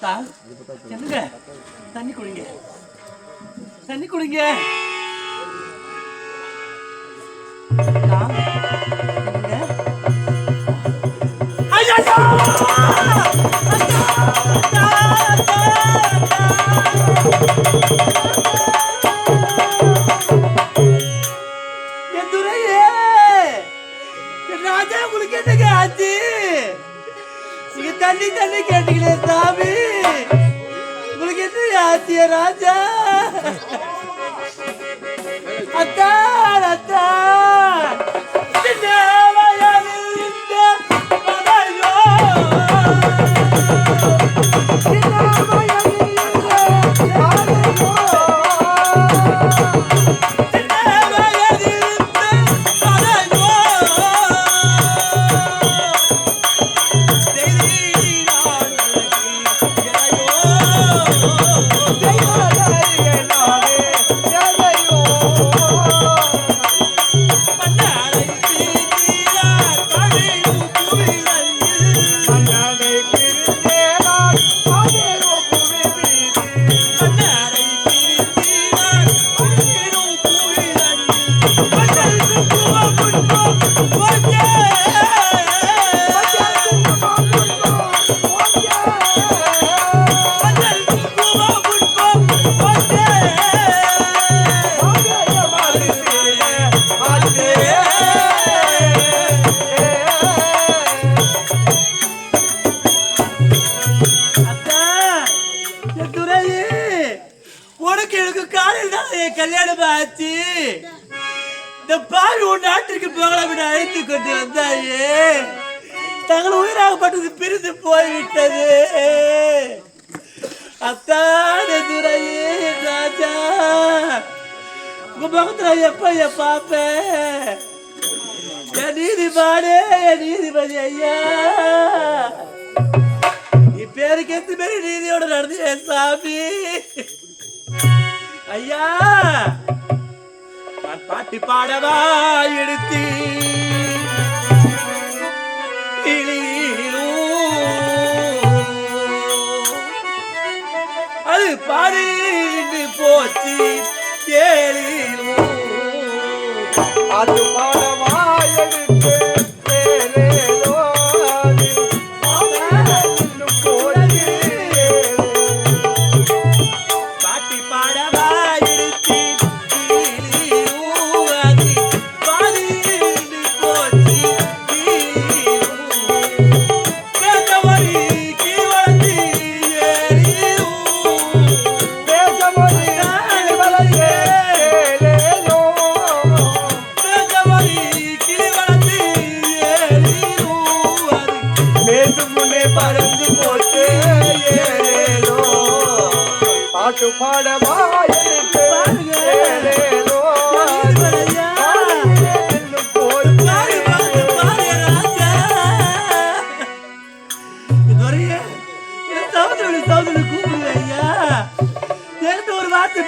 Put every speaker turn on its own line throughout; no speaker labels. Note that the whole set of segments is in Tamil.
என்னங்க தண்ணி குடிங்க, தண்ணி குடிங்க. ராஜா உங்களுக்கு என்னங்க ஆச்சு? நீங்க தண்ணி தண்ணி கேட்டீங்களே சாமி, உங்களுக்கு என்ன ஆச்சு ராஜா? அத்தான் அத்தான் கல்யாணம் ஆச்சு. இந்த பால் உன் நாட்டிற்கு போகலாம் என்று அழைத்து கொண்டு வந்தாயே, தங்கள் உயிராகப்பட்டது பிரிந்து போய்விட்டது. அத்தானே துரையே ராஜா, உங்க முகத்துல எப்ப பாப்பேன்? என் நீதிமானே, என் நீதிபதி ஐயா, நீ பேருக்கு எந்த மாரி நீதியோட நடந்து சாமி ஐயா. நான் பாட்டி பாடவா எடுத்து அது பாடி போச்சு கேளிலும் அது பாடவா எடுத்து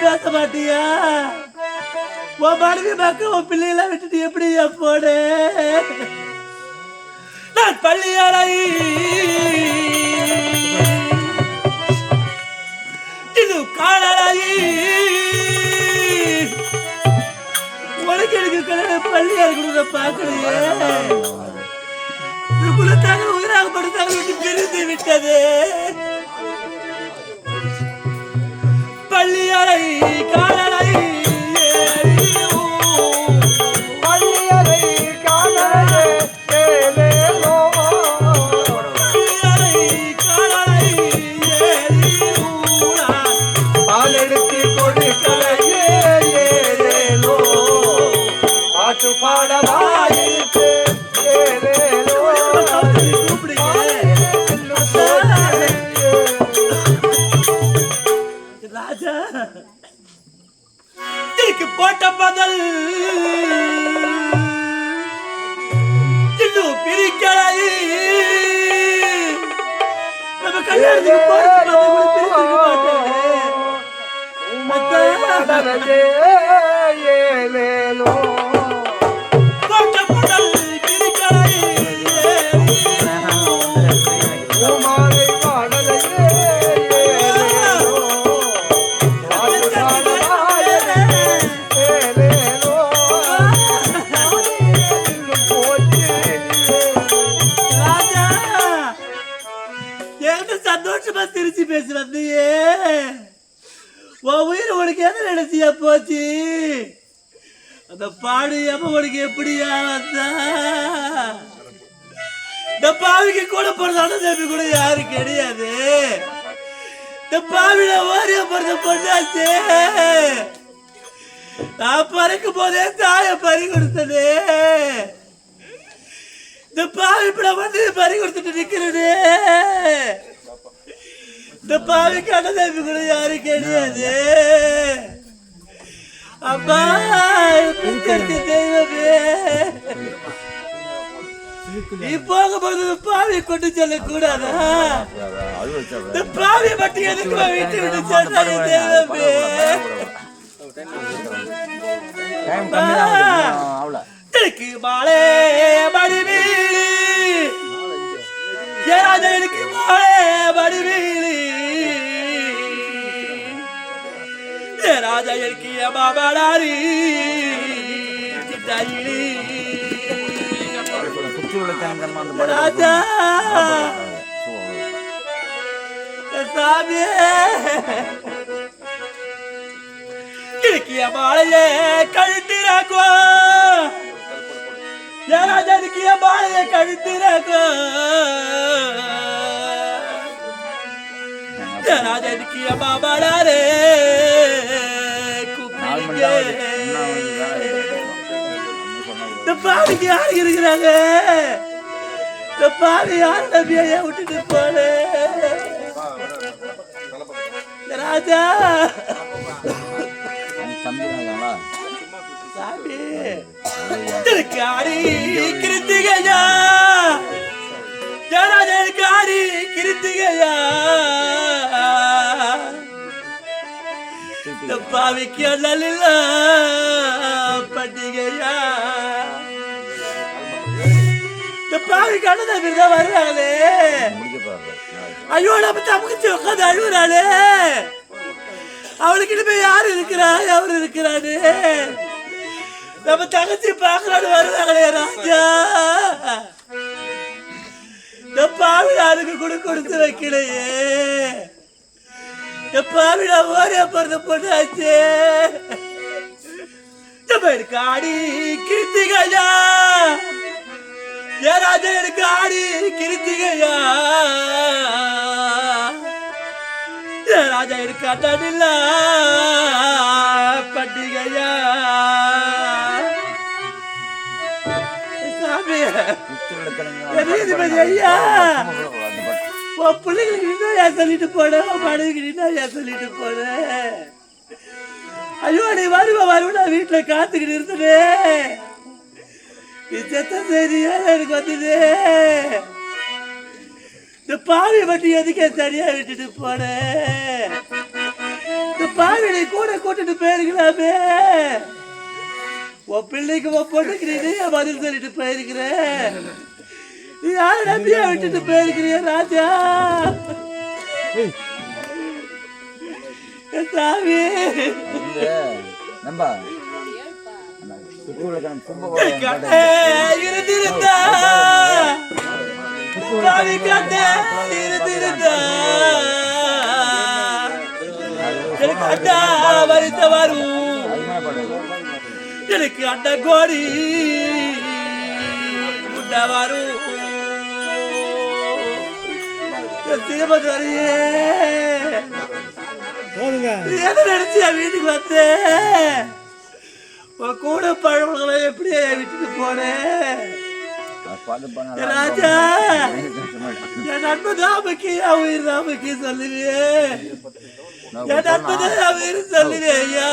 பேச மாட்டியா? உன் மனைவி மக்கள் உன் பிள்ளைகளை விட்டுட்டு எப்படி போடு? நான் பள்ளியாரை இது காலாயி உனக்கு எனக்கு கல்யாணம் பள்ளியார் கொடுக்க பார்க்கலையே. குலத்தாக உயிராகப்படுத்தாக விட்டு பிரிந்து விட்டது. பள்ளியறை காலரை பள்ளியறை காலரை காலரை பால் எடுத்து கொடுக்கலையே பாட்டு பாடவாயிருக்கு ராஜா போட்ட பதில் இன்னும் பிரிக்கலை. நம்ம கல்யாணத்துக்கு நினைச்சு வந்தியே உன் உயிர் உனக்கு எதை நினைச்சியா போச்சு அந்த பாடு எப்ப உனக்கு எப்படியா வந்தா இந்த பாவிக்கு கூட பிறந்தாலும் தம்பி கூட யாரும் கிடையாது இந்த பாவில ஓரிய பிறந்த பொண்ணாச்சு நான் பறக்கும் போதே தாய பறி கொடுத்தது இந்த பாவி இப்ப வந்து பறி கொடுத்துட்டு நிக்கிறது இந்த பாவிக்கு அண்ணன் கூட யாரும் கிடையாது அம்மா தெய்வமே நீ போகும்போது பாவி கொண்டு செல்ல கூடாதா இந்த பாவி மட்டும் எதுக்கு வீட்டு விட்டு செல்றாங்க தெய்வமே எனக்கு மாலே மடிவீழி எனக்கு மாலே மடிவீழி ராஜா எனக்கு பாபாடாரி ராஜா சாமி கிழக்கிய மாலையே கழுத்திராக்கோ ராஜா கிய மாலையே கழுத்திராக்கோ ராஜா கிய பாபாடாரே இந்த பாவிக்கு யாரு இருக்கிறாங்க இந்த பாவி யாரு நம்பியா விட்டுட்டு போன ராஜா சாமி திருக்காடி கிருத்திகையா ராஜா காடி கிருத்திகையா இந்த பாவிக்கு அல்ல பண்டிகையா இந்த பாவிக்கு அண்ணன் வர்றாளே ஐயோ நம்ம தமக்கு உட்காந்து அழுகுறாளே அவளுக்கு இனிமே யாரு இருக்கிறா அவரு இருக்கிறாரு நம்ம தங்கச்சி பாக்குறாரு வருவாங்களே ராஜா இந்த பாவி அதுக்கு கூட கொடுத்து வைக்கலையே பாவிடா ஓரே பிறந்த பொண்ணாச்சு எனக்கு ஆடி கிருத்திகையா ராஜா எனக்கு ஆடி கிருத்திகையா ராஜா எனக்கு அண்ணா பண்டிகையா சாமி ஐயா உன் பிள்ளைங்களுக்கு என்ன சொல்லிட்டு போன மனைவிக்கு என்ன சொல்லிட்டு போன ஐயோ நீ வருவா வீட்டுல காத்துக்கிட்டு இருந்தே நீ செத்த சரியா எனக்கு வந்தது இந்த பாவி மட்டும் எதுக்கே சரியா விட்டுட்டு போன இந்த பாவி நீ கூட கூட்டிட்டு போயிருக்கலாமே உன் பிள்ளைக்கு உன் பொண்ணுக்கு நீ பதில் சொல்லிட்டு போயிருக்கிற நீ யார நம்பியா விட்டுட்டு போயிருக்கிறிய ராஜா சாமி இருந்திருந்தா எனக்கு அண்ணா வரித்த வரும் எனக்கு அண்ணா கோடி முண்டா வரும் திருமதி வரையே எதை நினைச்சியா வீட்டுக்கு வந்து கூட பழங்களை எப்படியே விட்டுட்டு போனேன் ராஜா என் நண்பு தான் முக்கியம் உயிர் தான் முக்கியம் சொல்லுவே என் நண்பு தான் உயிர் சொல்லுவே ஐயா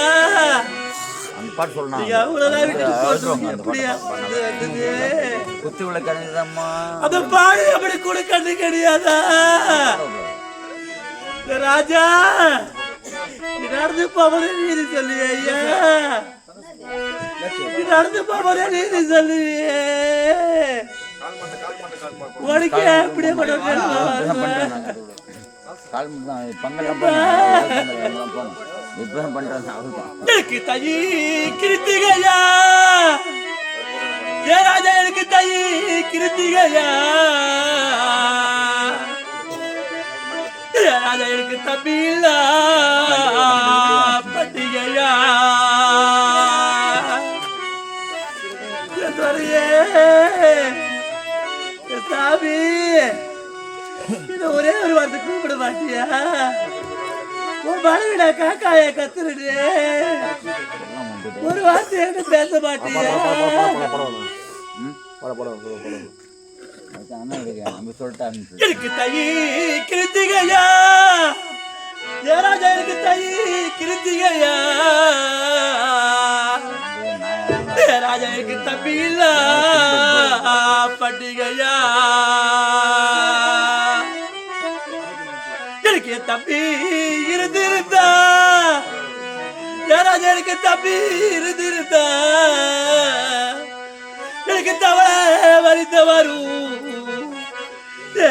அந்த பாடு அப்படி கூட கண்ணு கிடையாதா ராஜா நடந்து போவதே நீதி சொல்லுவே ஐயா நடந்து போவதே நீதி சொல்லுவே உனக்கு எப்படியே தாயி கிருத்திகையா ராஜா எனக்கு தாயி கிருத்திகையா ராஜா எனக்கு தம்பியில்ல பண்டிகையா சாமி இத ஒரே ஒரு வார்த்தை கூப்பிட மாட்டியா உன் மனைவிட காக்காய கத்துருடு ஒரு வார்த்தை என்ன பேச மாட்டியா எனக்கு தை கிருத்திகையா ஜெயராஜா எனக்கு தை கிருத்திகையா ஜெயராஜா எனக்கு தம்பி இல்ல பண்டிகையா எனக்கு தம்பி இருந்திருந்தா ஜெயராஜா எனக்கு தம்பி இருந்திருந்தா எனக்கு தவளை வரித்த வரும்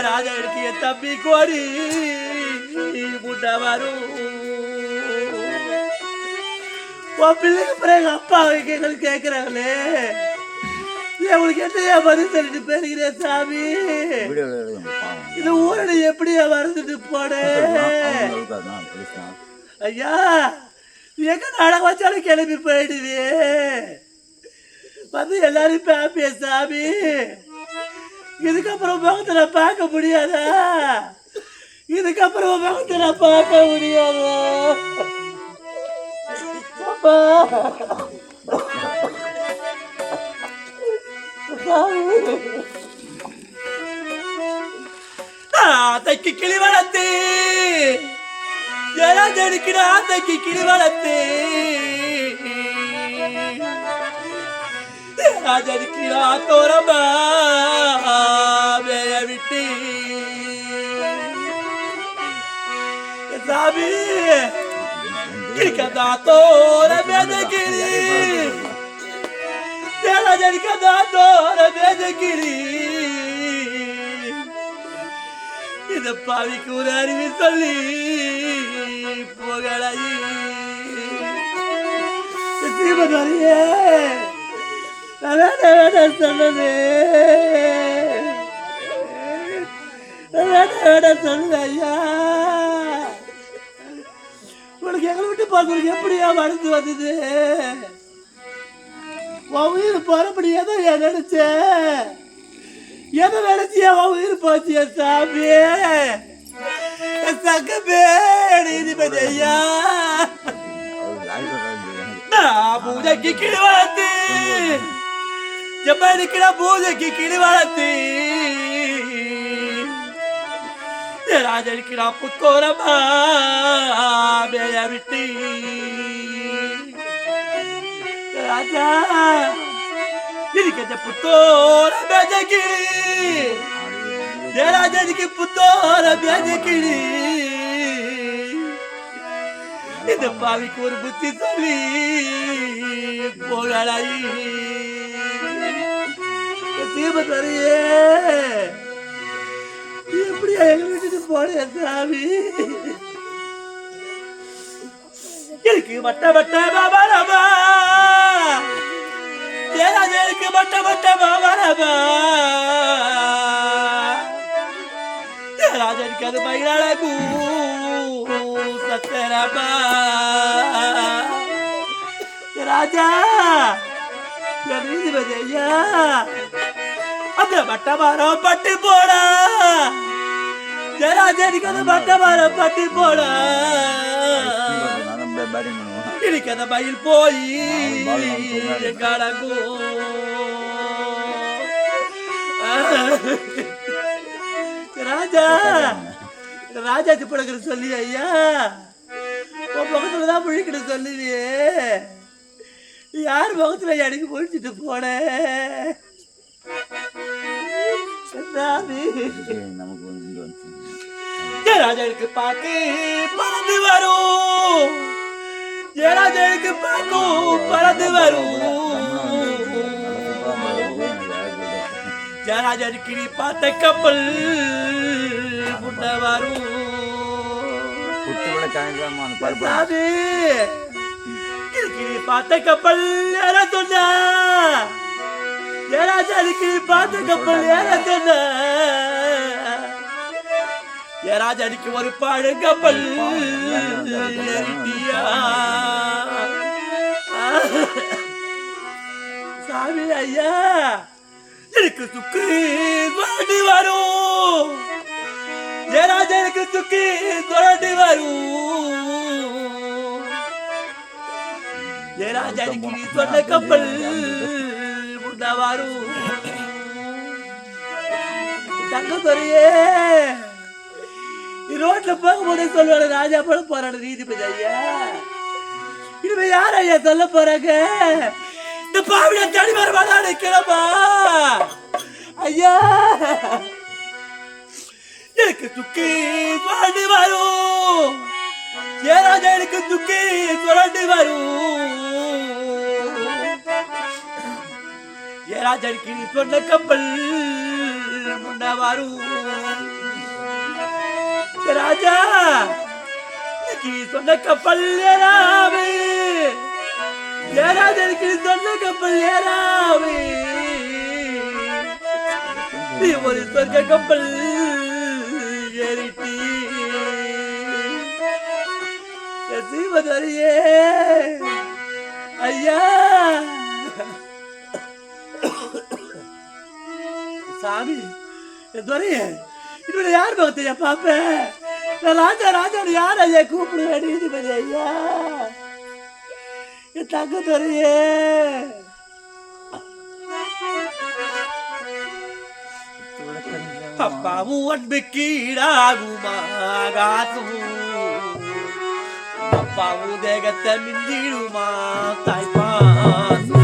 ராஜா எனக்கு என் தம்பி கோடி முட்டை வரும் உன் பிள்ளைக்கு பிறகு அப்பா எங்களுக்கு கேட்கிறாங்களே உங்களுக்கு என்ன பதில் சொல்லிட்டு போயிருக்கிறேன் சாமி இது ஊரடி எப்படியா மறந்துட்டு போட ஐயா எங்க நாடகம் வச்சாலும் கிளம்பி போயிடுவே வந்து எல்லாரும் பாப்பிய சாமி இதுக்கப்புறம் முகத்தை நான் பார்க்க முடியாதா இதுக்கப்புறம் முகத்தை நான் பார்க்க முடியாதா அப்பா தைக்கு கிளி வளர்த்து ஜெயராஜனுக்குடா தைக்கு கிளி வளர்த்து ராஜனுக்குடா தோரமா வேய விட்டு சாமி கிளிக்கதா தோர வேத கிளி ராஜனுக்கதா தோர வேத கிளி இந்த பாவிக்கு ஒரு அறிவு சொல்லி போகலை சீமதாரியே சொன்னது சொல்லு ஐயா உனக்கு எங்களை விட்டு பார்க்கறதுக்கு எப்படியா மருந்து வந்தது உன் உயிர் போறபடி எதை நினைச்சேன் எதை நினைச்சியா உன் உயிர் போச்சியா சாமி சங்கமே நீதிபதி ஐயா பூஜைக்கு கிளி வளர்த்து ஜப்பானிக்கிற பூஜைக்கு கிளி வளர்த்து ராஜனுக்கு நான் புத்தோரமா மேய விட்டு ராஜா எனக்கு புத்தோர மேஜ கிளி ராஜனுக்கு புத்தோர மேஜ கிளி இந்த பாவிக்கு ஒரு புத்தி சொல்லி போகலாயி தீபத்தரையே எப்படியா எங்க விட்டுட்டு போன சாமி எனக்கு மட்ட மட்ட பாபா ரபா எனக்கு மட்ட மட்ட பாபா ரபா ராஜனுக்கு அது மயிலாளூ சத்தரபா ராஜா நீதிபதி ஐயா அந்த பட்ட மரம் பட்டு போடா ராஜனுக்கு அந்த பட்ட மரம் பட்டு போடா இன்னைக்கு அந்த மயில் போய் எங்காடங்கோ ராஜா ராஜாச்சி படக்கிற சொல்லி ஐயா உன் முகத்துலதான் முழிக்கிற சொல்லுவியே யார் முகத்துல எனக்கு முடிச்சுட்டு போன ஜெயராஜனுக்கு பாக்கு பறந்து வரும் ஜெயராஜனுக்கு பாக்கும் பறந்து வரும் ஜெயராஜனுக்கு நீ பார்த்த கப்பல் முன்ன வரும் பார்த்த கப்பல் ஏற சொன்ன ஜெயராஜனுக்கு பார்த்த கப்பல் ஏற சொன்ன ராஜாடிக்கு ஒரு பழங்கப்பல் சாமி ஐயா எனக்கு சுக்கு தொரட்டி வரும் ராஜா எனக்கு சுக்கு தொரட்டி வரும் ராஜாடிக்கு நீ சொன்ன கப்பல் முன்னா வரும் தங்க துறையே ரோட்ல போகும்போது சொல்லுவாரு ராஜா போல போராட நீதிபதி ஐயா இனிமே யார் ஐயா சொல்ல போறாங்க இந்த பாவிட தனி வருவாங்க நிக்கிறப்பா ஐயா எனக்கு துக்கி சுரண்டி வரும் ராஜா எனக்கு துக்கி சுரண்டி வரும் ராஜாக்கு நீ சொன்ன கப்பல் முன்னா வரும் ராஜா நீ சொன்ன கப்பல் ஏறாவே ராஜாக்கு நீ சொன்ன கப்பல் ஏறாவே நீ ஒரு சொர்க்க கப்பல் ஏறிட்டி சீவதரியே ஐயா சாமி துறையே இன்னொரு யார் பகத்தையா பாப்பேன் ராஜா ராஜா யார் ஐயா கூப்பிடுவேன் நீதிபதி ஐயா என் தங்க துறையே அப்பாவும் அன்புக்கு ஈடாகுமாகாசும் அப்பாவும் தேகத்தை மிஞ்சிடுமா தாய்ப்பாசு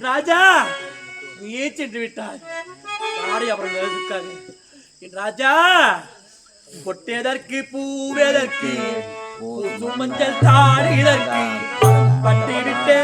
ராஜா நீயே சென்று விட்டாய் நாளை அப்புறம் இருக்காங்க என் ராஜா பொட்டேதற்கு பூவேதற்கு மஞ்சள் தாடிதற்கு பட்டி விட்டே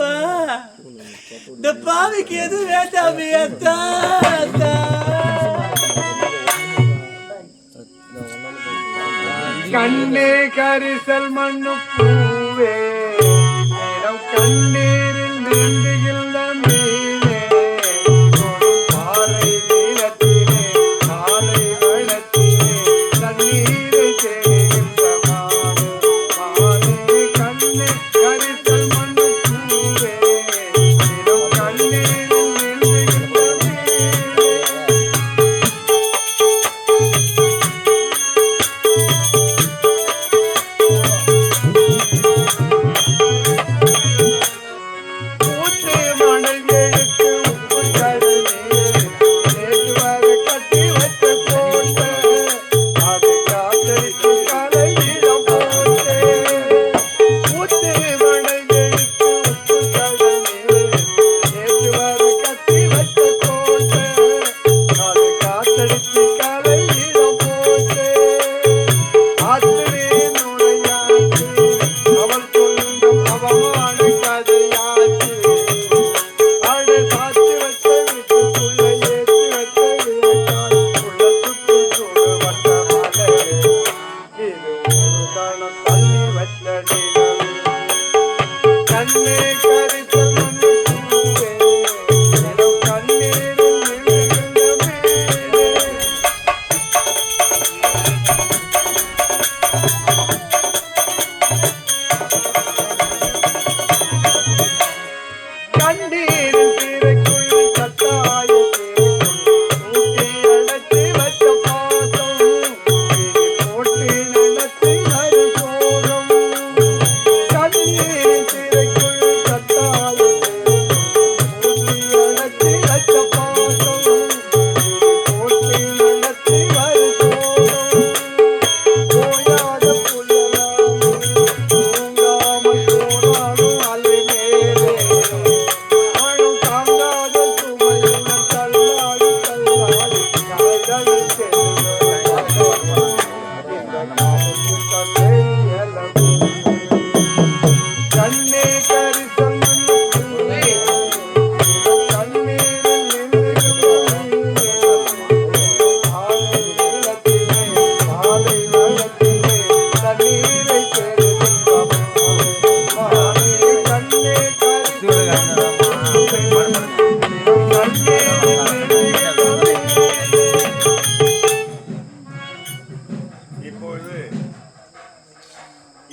அப்பா இந்த பாவிக்கு எது வேண்டாமே அத்தா
கண்ணே கரிசல் மண்ணு பூவே கண்ணீரில் நீந்துகின்ற மீனே பாறை நீளத்திலே காலை வெள்ளத்திலே தண்ணீரை தேடுகின்ற மானே கண்ணே கரிசல் மண்ணு பூவே கண்ணீரில் நீந்துகின்ற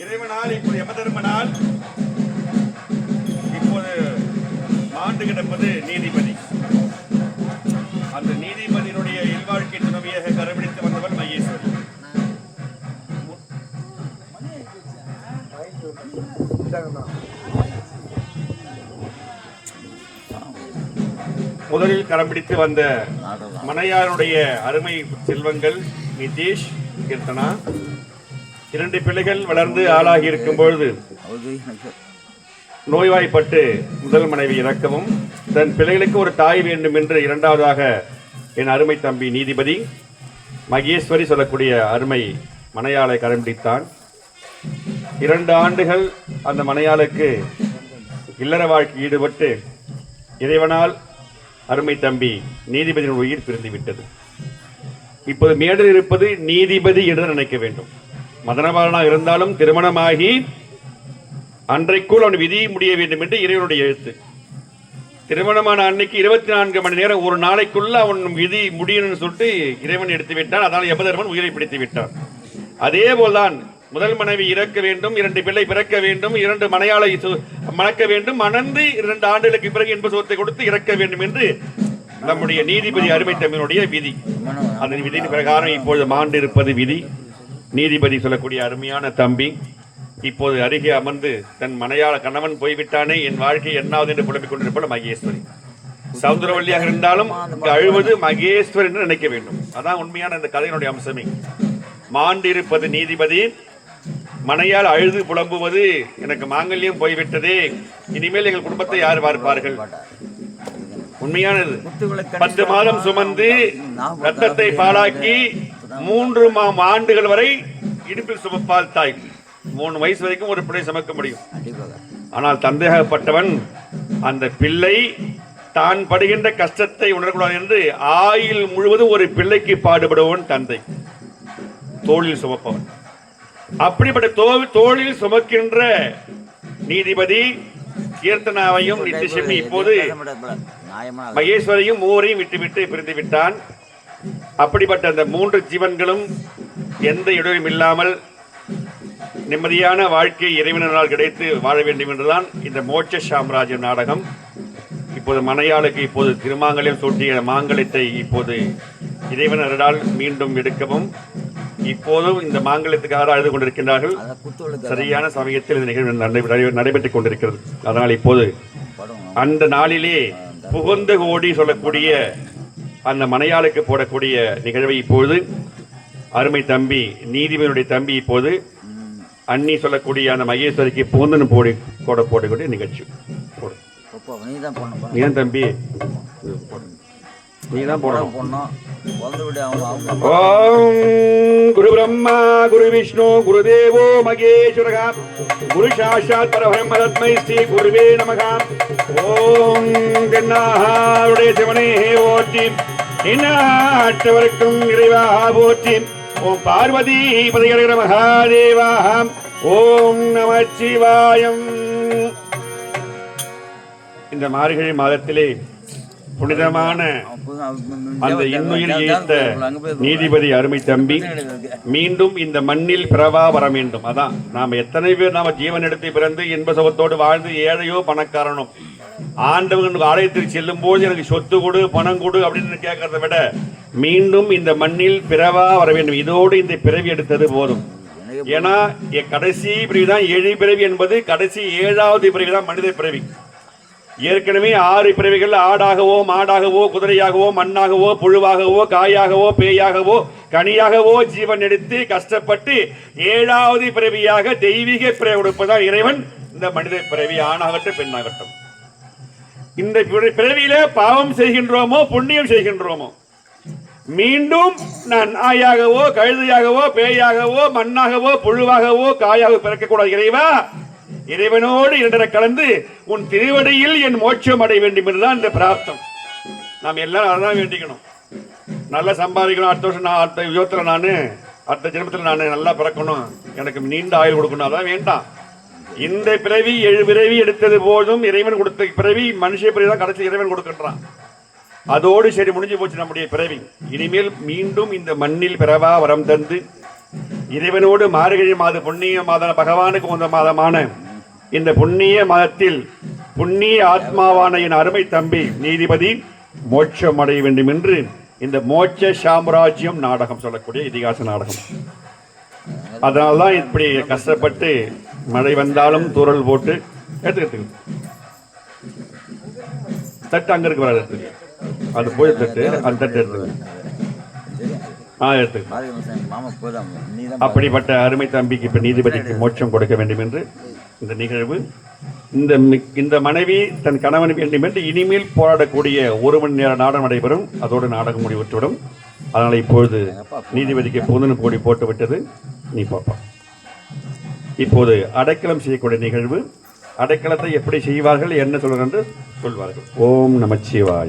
இறைவனால் இப்போது யமதர்மனால் இப்போது மாண்டு கிடப்பது நீதிபதி. அந்த நீதிபதியினுடைய இல்வாழ்க்கை துணைவியாக கருபிடித்து வந்தவர் மகேஸ்வரி. முதலில் கரம்பிடித்து வந்த மனையாருடைய அருமை செல்வங்கள் நிதேஷ், கீர்த்தனா, 2 பிள்ளைகள் வளர்ந்து ஆளாகி இருக்கும் பொழுது நோய்வாய்ப்பட்டு முதல் மனைவி இறக்கவும், தன் பிள்ளைகளுக்கு ஒரு தாய் வேண்டும் என்று இரண்டாவதாக என் அருமை தம்பி நீதிபதி மகேஸ்வரி சொல்லக்கூடிய அருமை மனையாளை கரம்பிடித்தான். 2 ஆண்டுகள் அந்த மனையாளுக்கு இல்லற வாழ்க்கை ஈடுபட்டு இறைவனால் அருமை தம்பி நீதிபதியின் உயிர் பிரிந்துவிட்டது. இப்போது மேடையில் இருப்பது நீதிபதி என்று நினைக்க வேண்டும். மதனபாலனாக இருந்தாலும் திருமணமாகி அன்றைக்குள் அவன் விதி முடிய வேண்டும் என்று இறைவனுடைய எழுத்து. திருமணமான அன்னைக்கு 24 மணி நேரம், ஒரு நாளைக்குள்ள அவன் விதி முடியணும்னு சொல்லிட்டு இறைவன் எடுத்து விட்டான். அதனால் யமதர்மன் உயிரை பிடித்து விட்டான். அதே போல்தான் முதல் மனைவி இறக்க வேண்டும், 2 பிள்ளை பிறக்க வேண்டும், 2 மனையாளை மணக்க வேண்டும், மணந்து 2 ஆண்டுகளுக்கு பிறகு இன்ப சுகத்தை கொடுத்து இறக்க வேண்டும் என்று நம்முடைய நீதிபதி அருமை தம்பியினுடைய விதி. அந்த விதியின் பிரகாரம் இப்பொழுது மாண்டு இருப்பது விதி. நீதிபதி சொல்லக்கூடிய அருமையான தம்பி இப்போது அருகே அமர்ந்து தன் மனையாள கணவன் போய்விட்டானே, என் வாழ்க்கை என்னாவது என்று புலம்பிக் கொண்டிருப்பது மகேஸ்வரி. சவுந்தரவல்லியாக இருந்தாலும் அழுவது மகேஸ்வரி என்று நினைக்க வேண்டும். அதான் உண்மையான இந்த கதையினுடைய அம்சமே. மாண்டு இருப்பது நீதிபதி, மனையால் அழுது புலம்புவது எனக்கு மாங்கல்யம் போய்விட்டதே, இனிமேல் எங்கள் குடும்பத்தை யார் பார்ப்பார்கள். உண்மையானது. 10 மாதம் சுமந்து ரத்தத்தை பாழாக்கி 3 ஆண்டுகள் வரை இடுப்பில் சுமப்பால் தாய். 3 வயசு வரைக்கும் ஒரு பிள்ளை சுமக்க முடியும். ஆனால் தந்தையாகப்பட்டவன் அந்த பிள்ளை தான் படுகின்ற கஷ்டத்தை உணரக்கூடாது என்று ஆயுள் முழுவதும் ஒரு பிள்ளைக்கு பாடுபடுவன் தந்தை, தோளில் சுமப்பவன். அப்படிப்பட்ட தோளில் சுமக்கின்ற நீதிபதி கீர்த்தனாவையும் நித்திஷமி இப்போது மகேஸ்வரையும் மூவரையும் விட்டுவிட்டு பிரிந்து விட்டான். அப்படிப்பட்ட அந்த 3 ஜீவன்களும் எந்த இடையும் இல்லாமல் நிம்மதியான வாழ்க்கை இறைவனால் கிடைத்து வாழ வேண்டும் என்றுதான் இந்த மோட்ச சாம்ராஜ்யம் நாடகம். இப்போது மனையாளுக்கு இப்போது திருமாங்கல்யம் சூட்டிய மாங்கல்யத்தை இப்போது இறைவனரால் மீண்டும் எடுக்கவும் இப்போதும் இந்த மாங்கல்யத்துக்காக அழுது கொண்டிருக்கின்றார்கள். சரியான சமயத்தில் இந்த நிகழ்வு நடைபெற்றுக் கொண்டிருக்கிறது. அதனால் இப்போது அந்த நாளிலே புகுந்த கோடி சொல்லக்கூடிய அந்த மனையாளுக்கு போடக்கூடிய நிகழ்வை இப்போது அருமை தம்பி நீதிபதியுடைய தம்பி இப்போது அண்ணி சொல்லக்கூடிய அந்த மகேஸ்வரிக்கு பூந்தன் போடக்கூடிய நிகழ்ச்சி. நீதான் தம்பி, நீதான் போடணும். ஓம் குரு பிரம்மா குரு விஷ்ணு குரு தேவோ மகேஸ்வரகா குரு சாட்சாத் பரபிரம்ம தஸ்மை ஸ்ரீ குருவே நமக. ஓம் தென்னாருடைய சிவனே போற்றி, இந்நாட்டவருக்கும் இறைவா போற்றி. ஓம் பார்வதி பதையர மகாதேவா. ஓம் நமச்சிவாயம். இந்த மார்கழி மாதத்திலே புனிதமான அந்த இன்னுயிர் ஈர்த்த நீதிபதி அருமை தம்பி மீண்டும் இந்த மண்ணில் பிறவா வர வேண்டும். அதான் நாம எத்தனை பேர் நாம ஜீவன் எடுத்து பிறந்து இன்ப சுகத்தோடு வாழ்ந்து ஏழையோ பணக்காரனோ ஆண்டவன் ஆலயத்திற்கு செல்லும் போது எனக்கு சொத்து கொடு பணம் கொடு அப்படின்னு கேட்கறத விட மீண்டும் இந்த மண்ணில் பிறவா வர வேண்டும். இதோடு இந்த பிறவி எடுத்தது போதும். ஏன்னா கடைசி பிறவிதான் எழி பிறவி என்பது, கடைசி 7வது பிறவிதான் மனித பிறவி. ஏற்கனவே 6 பிறவிகள் ஆடாகவோ மாடாகவோ குதிரையாகவோ மண்ணாகவோ புழுவாகவோ காயாகவோ பேயாகவோ கனியாகவோ ஜீவன் எடுத்து கஷ்டப்பட்டு 7வது பிறவியாக தெய்வீக பிறவி கொடுப்பதான் இறைவன் இந்த மனித பிறவி, ஆணாகட்டும் பெண்ணாகட்டும். இந்த பிறவியில பாவம் செய்கின்றோமோ புண்ணியம் செய்கின்றோமோ மீண்டும் நான் நாயாகவோ கழுதையாகவோ பேயாகவோ மண்ணாகவோ புழுவாகவோ காயாகவோ பிறக்கக்கூடாது. இறைவா, இறைவனோடு 2 கலந்து உன் திருவடியில் என் மோட்சம் அடைய வேண்டும் என்றுதான் இந்த பிரார்த்தம். நாம் எல்லாரும் அதான் வேண்டிக்கணும். நல்லா சம்பாதிக்கணும், அடுத்த வருஷம் நான் அடுத்த யுகத்தில் நான் அடுத்த ஜென்மத்தில் நான் நல்லா பிறக்கணும், எனக்கு நீண்ட ஆயுள் கொடுக்கணும், அதான் வேண்டாம். இந்த பிறவி 7 பிறவி எடுத்தது போதும் இறைவன் கொடுத்த பிறவி மனுஷ பிறவி தான் கடைசி இறைவன் கொடுக்கின்றான். அதோடு சரி முடிஞ்சு போச்சு நம்முடைய பிறவி. இனிமேல் மீண்டும் இந்த மண்ணில் பிறவா வரம் தந்து இறைவனோடு மார்கழி மாத புண்ணிய மாத பகவானுக்கு உந்த மாதமான இந்த புண்ணிய மாதத்தில் புண்ணிய ஆத்மாவான என் அருமை தம்பி நீதிபதி மோட்சம் அடைய வேண்டும் என்று இந்த மோட்ச சாம்ராஜ்யம் நாடகம் சொல்லக்கூடிய இதிகாச நாடகம். அதனால்தான் இப்படி கஷ்டப்பட்டு மழை வந்தாலும் தூரல் போட்டு எடுத்துக்கிட்டு தட்டு அங்க இருக்கு வர எடுத்துக்க, அது போய் தட்டு அந்த தட்டு எடுத்துக்க. அப்படிப்பட்ட அருமை தம்பிக்கு இப்ப நீதிபதிக்கு மோட்சம் கொடுக்க வேண்டும் என்று இந்த நிகழ்வு. இந்த மனைவி தன் கணவன் வேண்டும் என்று இனிமேல் போராடக்கூடிய 1 மணி நேர நாடகம் நடைபெறும். அதோடு நாடகம் முடிவுற்றுவிடும். அதனால இப்பொழுது நீதிபதிக்கு பூந்தன் கோடி போட்டு விட்டது. நீ பாப்பா. இப்போது அடைக்கலம் செய்யக்கூடிய நிகழ்வு. அடைக்கலத்தை எப்படி செய்வார்கள், என்ன சொல்றார் என்று சொல்வார்கள். ஓம் நமச்சிவாய.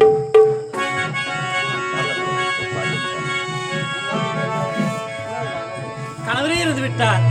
கணவரே இருந்து விட்டார்.